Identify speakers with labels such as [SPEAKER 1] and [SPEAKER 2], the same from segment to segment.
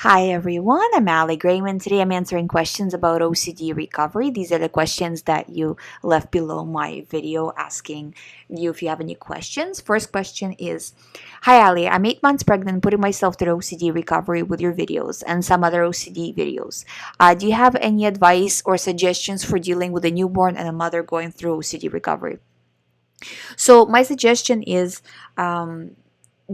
[SPEAKER 1] Hi everyone, I'm Ali GREYMOND. Today I'm answering questions about OCD recovery. These are the questions that you left below my video asking you if you have any questions. First question is, Hi Ali, I'm 8 months pregnant putting myself through OCD recovery with your videos and some other OCD videos. Do you have any advice or suggestions for dealing with a newborn and a mother going through OCD recovery? So my suggestion is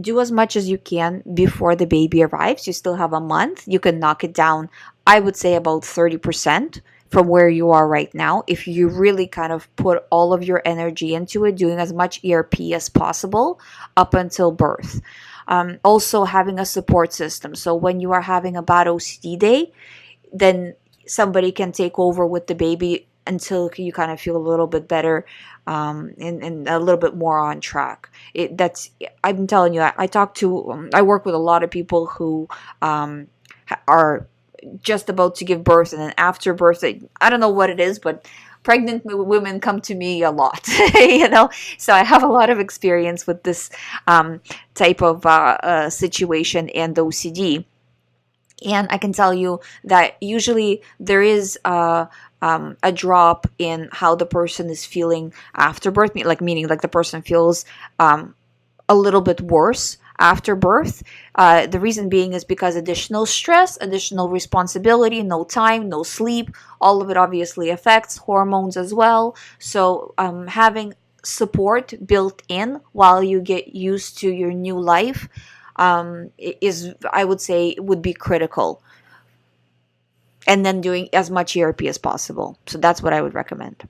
[SPEAKER 1] do as much as you can before the baby arrives. You still have a month. You can knock it down, I would say, about 30% from where you are right now. If you really kind of put all of your energy into it, doing as much ERP as possible up until birth. Also, having a support system. So when you are having a bad OCD day, then somebody can take over with the baby until you kind of feel a little bit better and a little bit more on track. I'm telling you, I work with a lot of people who are just about to give birth, and then after birth, I don't know what it is, but pregnant women come to me a lot, so I have a lot of experience with this type of situation and OCD. And I can tell you that usually there is a drop in how the person is feeling after birth, meaning like the person feels a little bit worse after birth. The reason being is because additional stress, additional responsibility, no time, no sleep, all of it obviously affects hormones as well. So having support built in while you get used to your new life is, I would say, would be critical. And then doing as much ERP as possible. So that's what I would recommend.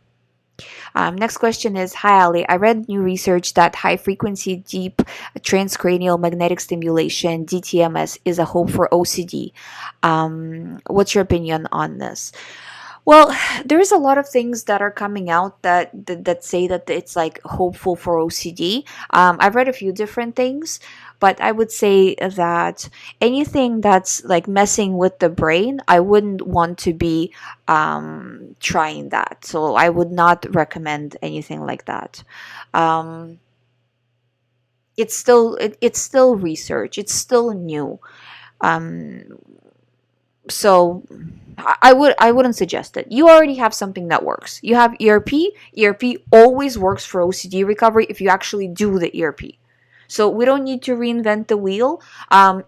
[SPEAKER 1] Next question is, Hi Ali, I read new research that high frequency deep transcranial magnetic stimulation, DTMS, is a hope for OCD. What's your opinion on this? Well, there's a lot of things that are coming out that say that it's like hopeful for OCD. I've read a few different things, but I would say that anything that's like messing with the brain, I wouldn't want to be trying that. So I would not recommend anything like that. Um, it's still research. It's still new. Um, so I wouldn't suggest it. You already have something that works. You have ERP. ERP always works for OCD recovery if you actually do the ERP. So we don't need to reinvent the wheel.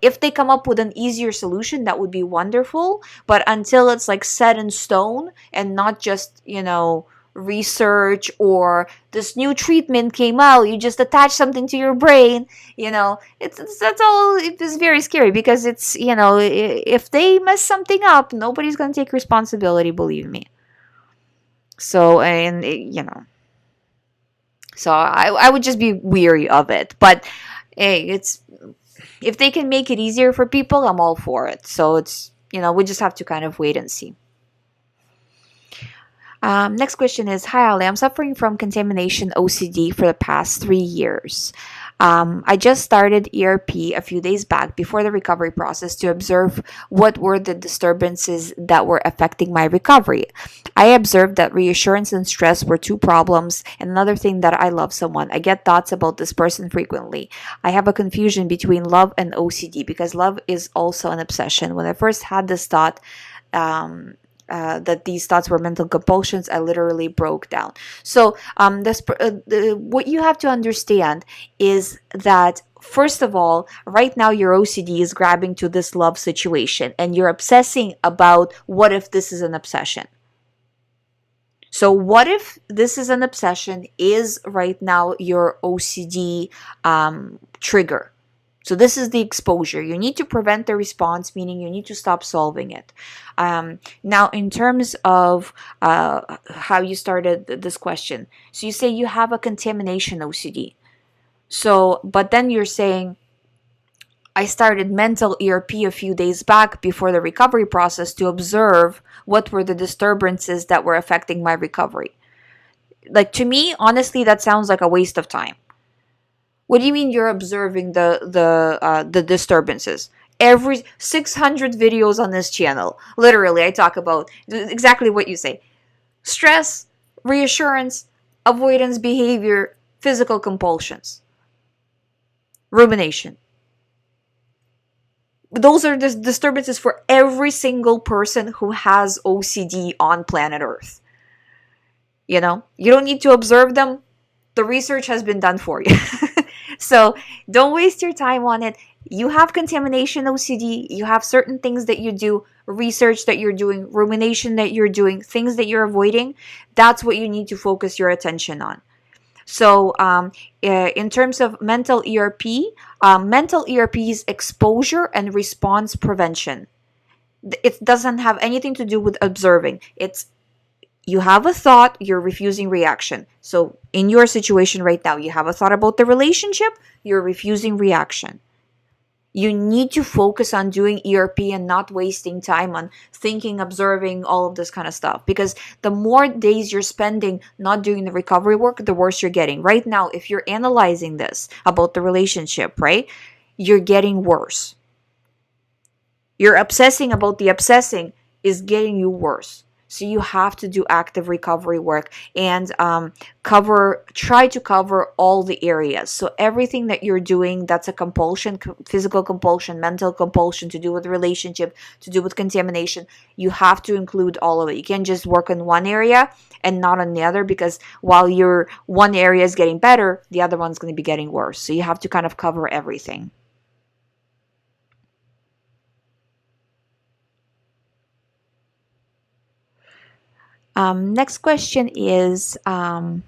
[SPEAKER 1] If they come up with an easier solution, that would be wonderful. But until it's like set in stone and not just, research or this new treatment came out, you just attach something to your brain, that's all. It is very scary because it's, if they mess something up, nobody's going to take responsibility, believe me. So, and, so I would just be weary of it. But hey, if they can make it easier for people, I'm all for it. So it's, we just have to kind of wait and see. Next question is, Hi Ali, I'm suffering from contamination OCD for the past 3 years. I just started ERP a few days back before the recovery process to observe what were the disturbances that were affecting my recovery. I observed that reassurance and stress were two problems, and another thing that I love someone. I get thoughts about this person frequently. I have a confusion between love and OCD because love is also an obsession. When I first had this thought, that these thoughts were mental compulsions, I literally broke down. So, what you have to understand is that, first of all, right now your OCD is grabbing to this love situation, and you're obsessing about what if this is an obsession. So, what if this is an obsession is right now your OCD trigger? So this is the exposure. You need to prevent the response, meaning you need to stop solving it. Now, in terms of how you started this question, so you say you have a contamination OCD. So, but then you're saying, I started mental ERP a few days back before the recovery process to observe what were the disturbances that were affecting my recovery. Like, to me, honestly, that sounds like a waste of time. What do you mean you're observing the disturbances? Every 600 videos on this channel, literally, I talk about exactly what you say: stress, reassurance, avoidance behavior, physical compulsions, rumination. those are the disturbances for every single person who has OCD on planet Earth. You don't need to observe them. The research has been done for you. So don't waste your time on it. You have contamination OCD. You have certain things that you do, research that you're doing, rumination that you're doing, things that you're avoiding. That's what you need to focus your attention on. So in terms of mental ERP is exposure and response prevention. It doesn't have anything to do with observing. It's you have a thought, you're refusing reaction. So in your situation right now, you have a thought about the relationship, you're refusing reaction. You need to focus on doing ERP and not wasting time on thinking, observing, all of this kind of stuff. Because the more days you're spending not doing the recovery work, the worse you're getting. Right now, if you're analyzing this about the relationship, right, you're getting worse. You're obsessing about the obsessing is getting you worse. So you have to do active recovery work and try to cover all the areas. So everything that you're doing that's a compulsion, physical compulsion, mental compulsion, to do with relationship, to do with contamination, you have to include all of it. You can't just work on one area and not on the other, because while your one area is getting better, the other one's going to be getting worse. So you have to kind of cover everything. Next question is, okay,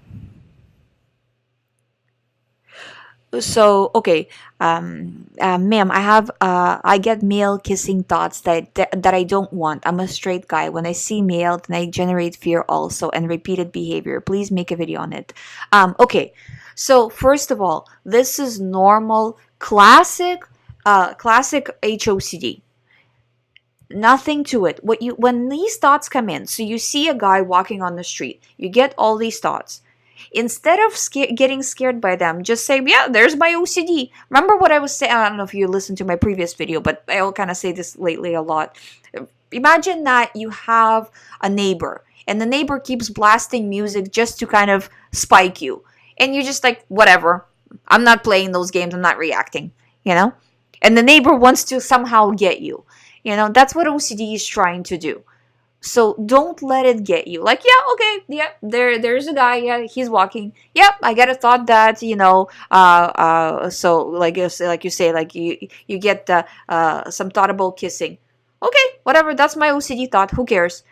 [SPEAKER 1] ma'am, I get male kissing thoughts that I don't want. I'm a straight guy. When I see male, then I generate fear also and repeated behavior. Please make a video on it. Okay, so first of all, this is normal, classic HOCD. Nothing to it. When these thoughts come in, so you see a guy walking on the street, you get all these thoughts. Instead of getting scared by them, just say, yeah, there's my OCD. Remember what I was saying? I don't know if you listened to my previous video, but I'll kind of say this lately a lot. Imagine that you have a neighbor, and the neighbor keeps blasting music just to kind of spike you. And you're just like, whatever. I'm not playing those games. I'm not reacting, And the neighbor wants to somehow get you. That's what OCD is trying to do. So don't let it get you. Like, yeah, okay, yeah, there's a guy, yeah, he's walking. Yep, I get a thought that, so like you say, like you get some thought about kissing. Okay, whatever, that's my OCD thought, who cares?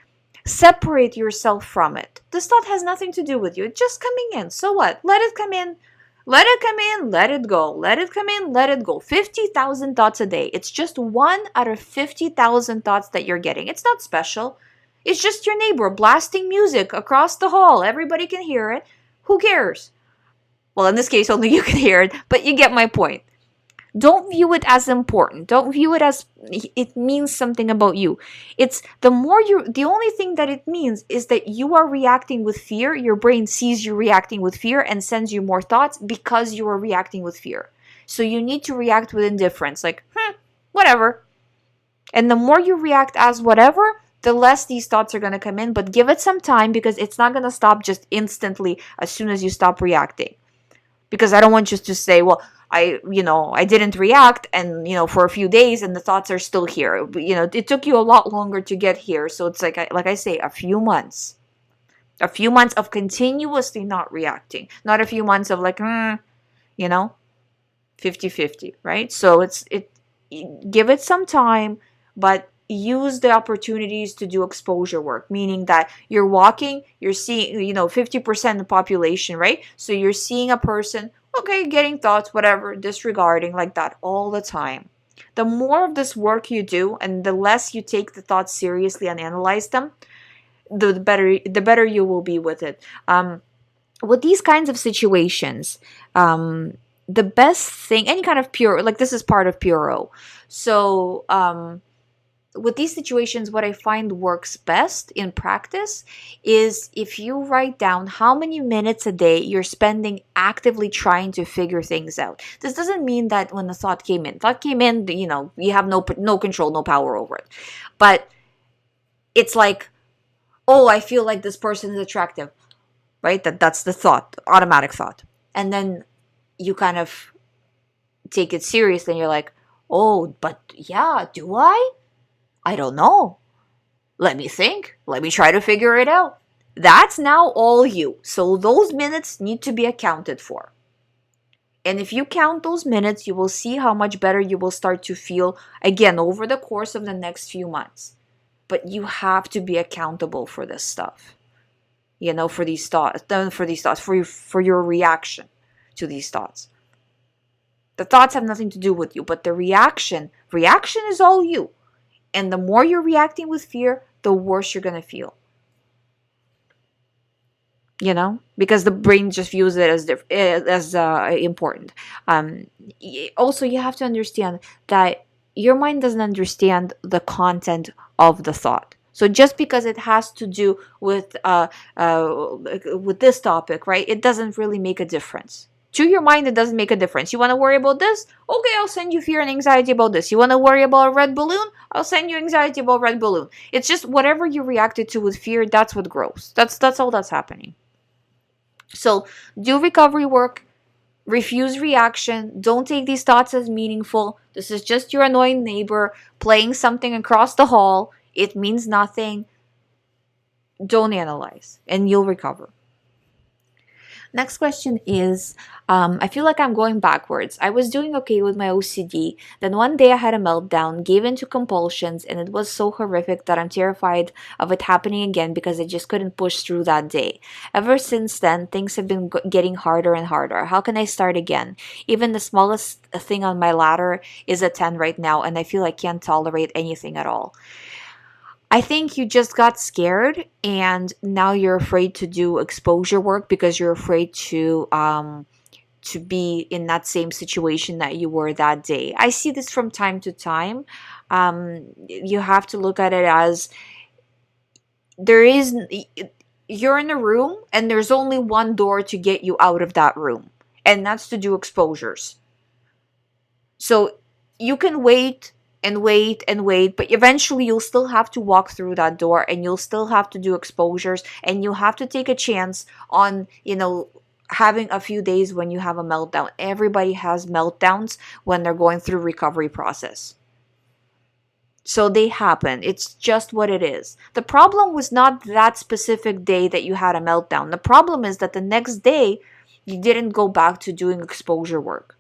[SPEAKER 1] Separate yourself from it. This thought has nothing to do with you. It's just coming in. So what? Let it come in. Let it come in, let it go. Let it come in, let it go. 50,000 thoughts a day. It's just 1 out of 50,000 thoughts that you're getting. It's not special. It's just your neighbor blasting music across the hall. Everybody can hear it. Who cares? Well, in this case, only you can hear it, but you get my point. Don't view it as important. Don't view it as it means something about you. It's the only thing that it means is that you are reacting with fear. Your brain sees you reacting with fear and sends you more thoughts because you are reacting with fear. So you need to react with indifference, like, whatever. And the more you react as whatever, the less these thoughts are going to come in. But give it some time, because it's not going to stop just instantly as soon as you stop reacting. Because I don't want you to say, well, I didn't react and, for a few days and the thoughts are still here. It took you a lot longer to get here. So it's like I say, a few months of continuously not reacting, not a few months of like, 50-50, right? So give it some time, but use the opportunities to do exposure work, meaning that you're walking, you're seeing, 50% of the population, right? So you're seeing a person, okay, getting thoughts, whatever, disregarding, like that all the time. The more of this work you do and the less you take the thoughts seriously and analyze them, the better you will be with it. With these kinds of situations, the best thing, any kind of pure, like this is part of Puro. So, with these situations, what I find works best in practice is if you write down how many minutes a day you're spending actively trying to figure things out. This doesn't mean that when the thought came in, you have no control, no power over it. But it's like, oh, I feel like this person is attractive, right? That's the thought, automatic thought. And then you kind of take it seriously and you're like, Oh, but yeah, do I? I don't know. Let me think. Let me try to figure it out. That's now all you. So those minutes need to be accounted for. And if you count those minutes, you will see how much better you will start to feel again over the course of the next few months. But you have to be accountable for this stuff. For these thoughts, for your reaction to these thoughts. The thoughts have nothing to do with you, but the reaction is all you. And the more you're reacting with fear, the worse you're going to feel. Because the brain just views it as important. Also, you have to understand that your mind doesn't understand the content of the thought. So just because it has to do with this topic, right? It doesn't really make a difference. To your mind, it doesn't make a difference. You want to worry about this? Okay, I'll send you fear and anxiety about this. You want to worry about a red balloon? I'll send you anxiety about red balloon. It's just whatever you reacted to with fear, that's what grows. That's all that's happening. So do recovery work, refuse reaction, don't take these thoughts as meaningful. This is just your annoying neighbor playing something across the hall. It means nothing. Don't analyze, and you'll recover. Next question is, I feel like I'm going backwards. I was doing okay with my OCD. Then one day I had a meltdown, gave in to compulsions, and it was so horrific that I'm terrified of it happening again because I just couldn't push through that day. Ever since then, things have been getting harder and harder. How can I start again? Even the smallest thing on my ladder is a 10 right now, and I feel I can't tolerate anything at all. I think you just got scared and now you're afraid to do exposure work because you're afraid to be in that same situation that you were that day. I see this from time to time. You have to look at it as you're in a room and there's only one door to get you out of that room, and that's to do exposures. So you can wait and wait and wait, but eventually you'll still have to walk through that door and you'll still have to do exposures, and you'll have to take a chance on, having a few days when you have a meltdown. Everybody has meltdowns when they're going through recovery process. So they happen. It's just what it is. The problem was not that specific day that you had a meltdown. The problem is that the next day you didn't go back to doing exposure work.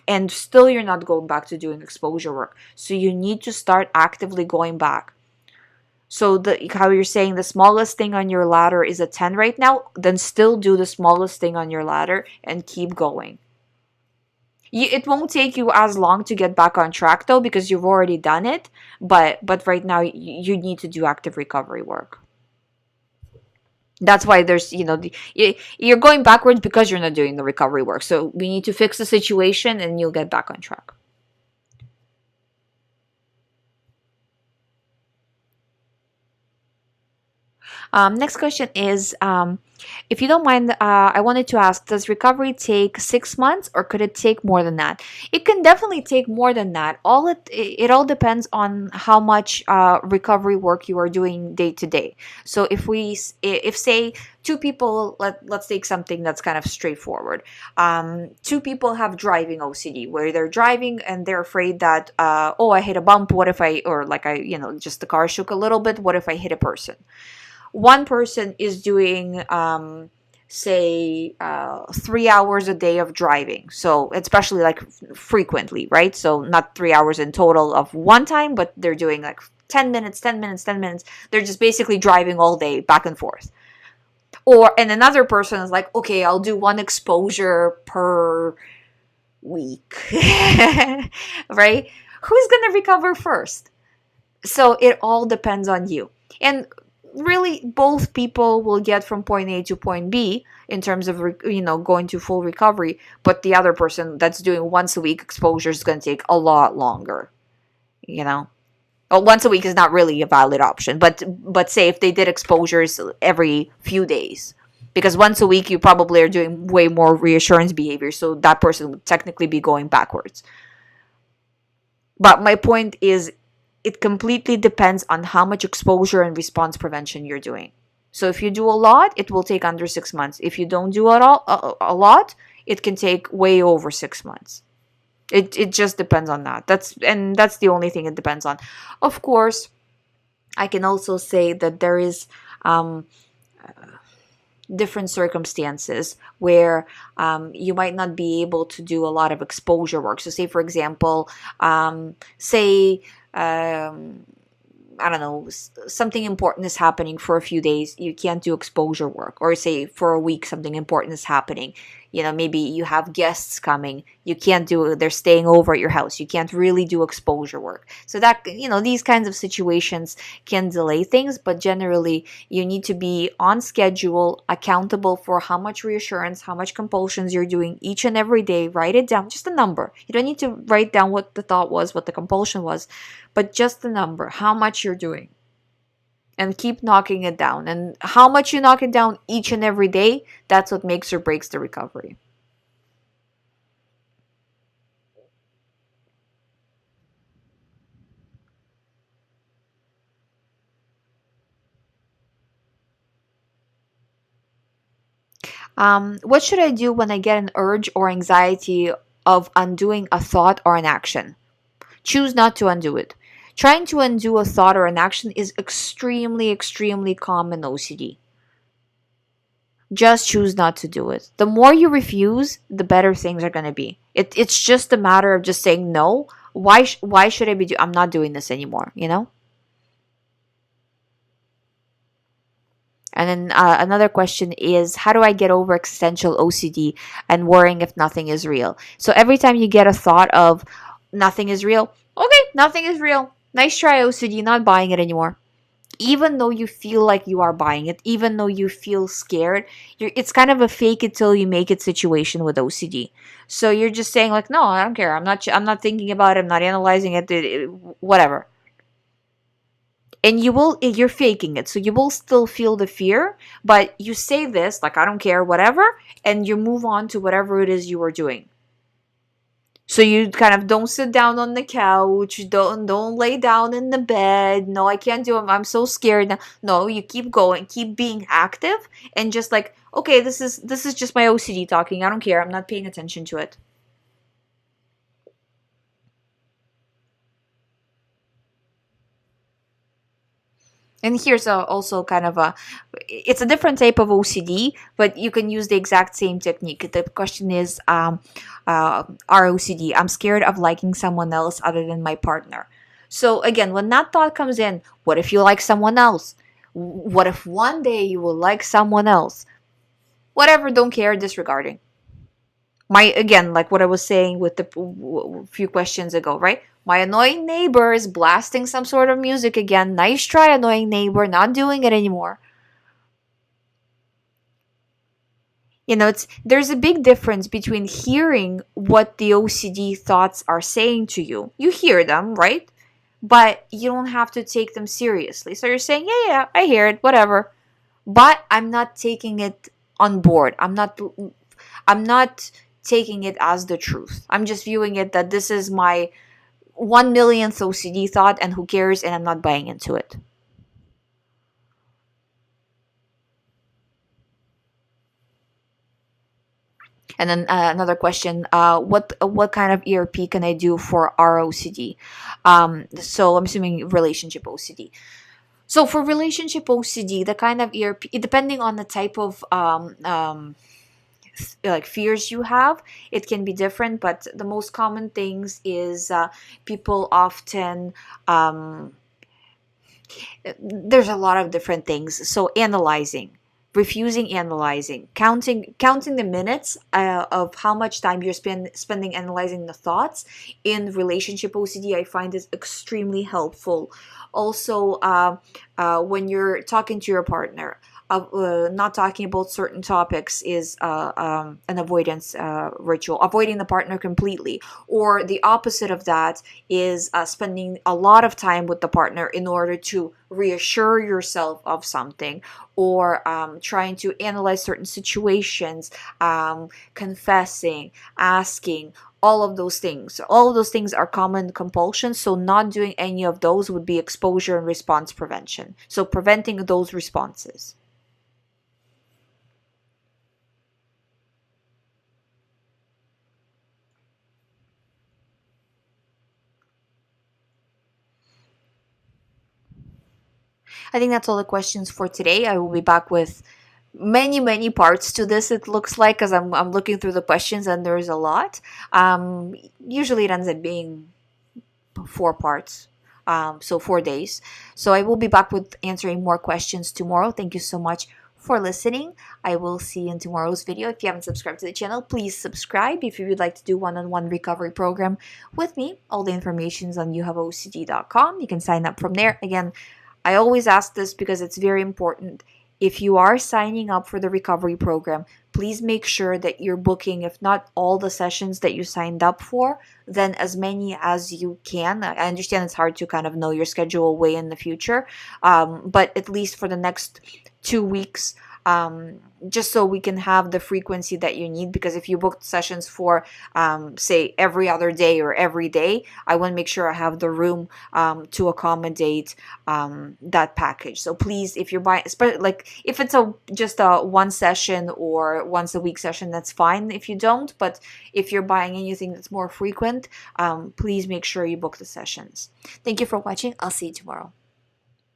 [SPEAKER 1] And still you're not going back to doing exposure work. So you need to start actively going back. So how you're saying the smallest thing on your ladder is a 10 right now, then still do the smallest thing on your ladder and keep going. It won't take you as long to get back on track though, because you've already done it. But right now you need to do active recovery work. That's why there's, you're going backwards because you're not doing the recovery work. So we need to fix the situation and you'll get back on track. Next question is, if you don't mind, I wanted to ask, does recovery take 6 months or could it take more than that? It can definitely take more than that. It all depends on how much recovery work you are doing day to day. So if say two people, let's take something that's kind of straightforward. Two people have driving OCD where they're driving and they're afraid that, I hit a bump. What if just the car shook a little bit. What if I hit a person? One person is doing, say, 3 hours a day of driving. So especially like frequently, right? So not 3 hours in total of one time, but they're doing like 10 minutes, 10 minutes, 10 minutes. They're just basically driving all day back and forth. And another person is like, okay, I'll do one exposure per week, right? Who's going to recover first? So it all depends on you. And really, both people will get from point A to point B in terms of, going to full recovery. But the other person that's doing once a week exposure is going to take a lot longer, Well, once a week is not really a valid option. But say if they did exposures every few days, because once a week you probably are doing way more reassurance behavior. So that person would technically be going backwards. But my point is, it completely depends on how much exposure and response prevention you're doing. So if you do a lot, it will take under 6 months. If you don't do a lot, it can take way over 6 months. It just depends on that. That's the only thing it depends on. Of course, I can also say that there is um, different circumstances where you might not be able to do a lot of exposure work. So, say for example, say I don't know, something important is happening for a few days, you can't do exposure work. Or say for a week, something important is happening. Maybe you have guests coming, you can't do, they're staying over at your house, you can't really do exposure work. So that, these kinds of situations can delay things, but generally, you need to be on schedule, accountable for how much reassurance, how much compulsions you're doing each and every day. Write it down, just a number. You don't need to write down what the thought was, what the compulsion was, but just the number, how much you're doing. And keep knocking it down. And how much you knock it down each and every day, that's what makes or breaks the recovery. What should I do when I get an urge or anxiety of undoing a thought or an action? Choose not to undo it. Trying to undo a thought or an action is extremely, extremely common OCD. Just choose not to do it. The more you refuse, the better things are going to be. It's just a matter of just saying no. Why should I be I'm not doing this anymore. And then another question is, how do I get over existential OCD and worrying if nothing is real? So every time you get a thought of nothing is real, okay, nothing is real. Nice try, OCD, not buying it anymore. Even though you feel like you are buying it, even though you feel scared, it's kind of a fake it till you make it situation with OCD. So you're just saying like, no, I don't care. I'm not thinking about it. I'm not analyzing it whatever. And you're faking it, so you will still feel the fear, but you say this like, I don't care, whatever, and you move on to whatever it is you are doing. So you kind of don't sit down on the couch, don't lay down in the bed. No, I can't do it, I'm so scared now. No, you keep going, keep being active, and just like, okay, this is just my OCD talking, I don't care, I'm not paying attention to it. And here's also kind of it's a different type of OCD, but you can use the exact same technique. The question is, ROCD, I'm scared of liking someone else other than my partner. So again, when that thought comes in, what if you like someone else? What if one day you will like someone else? Whatever, don't care, disregarding. My, again, like what I was saying with the few questions ago, right? My annoying neighbor is blasting some sort of music again. Nice try, annoying neighbor, not doing it anymore. There's a big difference between hearing what the OCD thoughts are saying to you. You hear them, right? But you don't have to take them seriously. So you're saying, yeah, yeah, I hear it, whatever. But I'm not taking it on board. I'm not taking it as the truth. I'm just viewing it that this is my 1 millionth OCD thought, and who cares, and I'm not buying into it. And then another question: what kind of ERP can I do for ROCD? So I'm assuming relationship OCD. So for relationship OCD, the kind of ERP, depending on the type of like fears you have, it can be different. But the most common things is people often there's a lot of different things. So analyzing, refusing analyzing, counting the minutes of how much time you're spending analyzing the thoughts in relationship OCD, I find is extremely helpful. Also, when you're talking to your partner, not talking about certain topics is an avoidance ritual, avoiding the partner completely. Or the opposite of that is spending a lot of time with the partner in order to reassure yourself of something, or trying to analyze certain situations, confessing, asking, all of those things are common compulsions. So not doing any of those would be exposure and response prevention, so preventing those responses. I think that's all the questions for today. I will be back with many parts to this, it looks like, because I'm looking through the questions and there's a lot. Usually it ends up being 4 parts, so 4 days. So I will be back with answering more questions tomorrow. Thank you so much for listening. I will see you in tomorrow's video. If you haven't subscribed to the channel, please subscribe. If you would like to do one-on-one recovery program with me, all the information is on youhaveocd.com. You can sign up from there. Again, I always ask this because it's very important. If you are signing up for the recovery program, please make sure that you're booking, if not all the sessions that you signed up for, then as many as you can. I understand it's hard to kind of know your schedule way in the future, but at least for the next 2 weeks, just so we can have the frequency that you need. Because if you book sessions for, say, every other day or every day, I want to make sure I have the room to accommodate that package. So please, if you're buying, like if it's just a one session or once a week session, that's fine if you don't. But if you're buying anything that's more frequent, please make sure you book the sessions. Thank you for watching. I'll see you tomorrow.